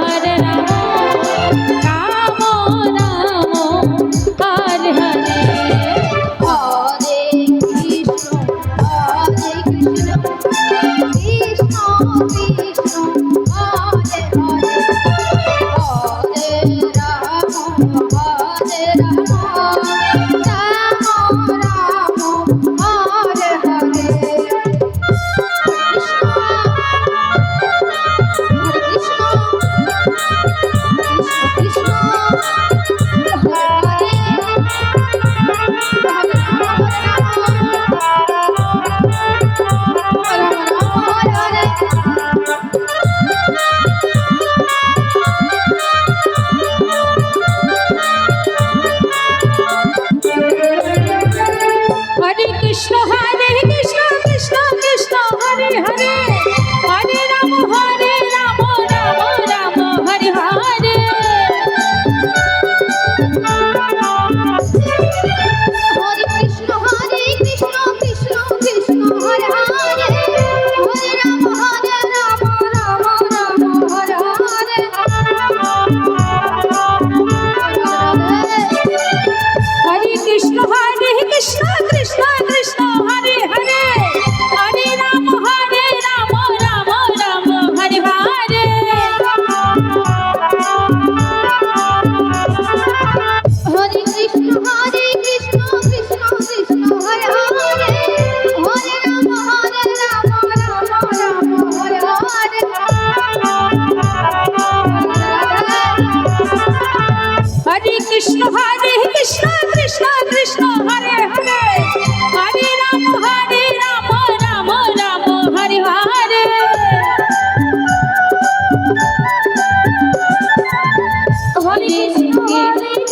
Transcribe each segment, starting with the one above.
Hare Ram Ram Ram Hare Hare Hare Krishna Krishna Krishna Hare Hare Hare Ram Ram Ram Hare Hare Hare Krishna Krishna Krishna Hare Hare Hare Ram Ram Ram Hare Hare Hare Krishna Krishna Krishna Hare Hare Hare Ram Ram Ram Hare Hare Hare Krishna Krishna Krishna Krishna Hare Hare Hare Ram Ram Ram Hare Hare Hare Krishna Krishna Krishna Hare Hare Hare Ram Ram Hare Hare Hare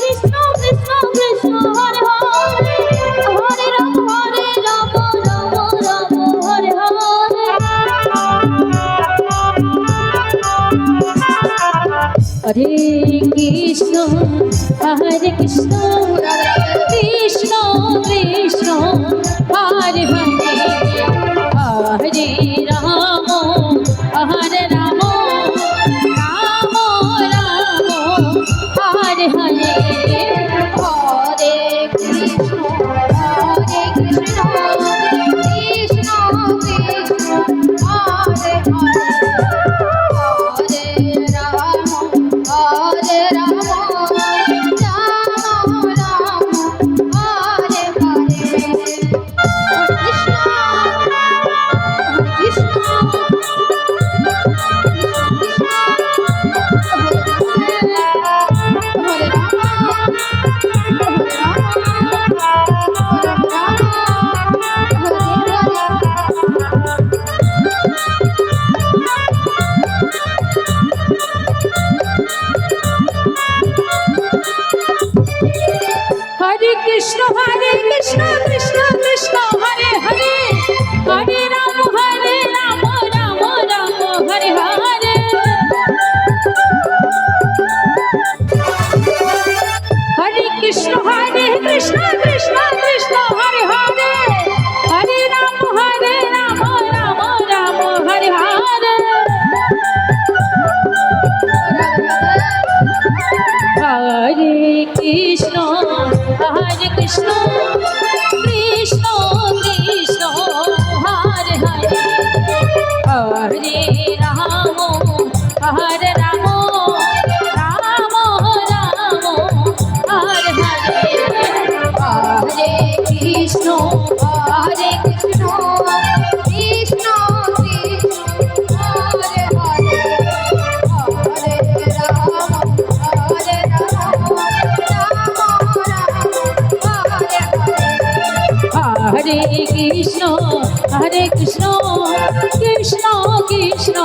Krishna Krishna Krishna Hare Hare Hare Ram Ram Hare Hare Hare Krishna Krishna Hare Hare Hare Ram Ram Hare Hare Hare Krishna Krishna Krishna Hare Hare Hare Ram Hare Ram Ram Hare Hare Hare Krishna Krishna Hare Hare Hare Ram Ram Hare Hare Hare Krishna Krishna Krishna Hare Hare Hare Ram Ram Hare Hare Hare Krishna Krishna Hare Hare Hare Ram Ram Hare Hare Hare Krishna Krishna Krishna Hare Hare Hare Ram Ram Hare Hare Hare Krishna Krishna Hare Hare Hare Ram Hare Hare Krishna Krishna Krishna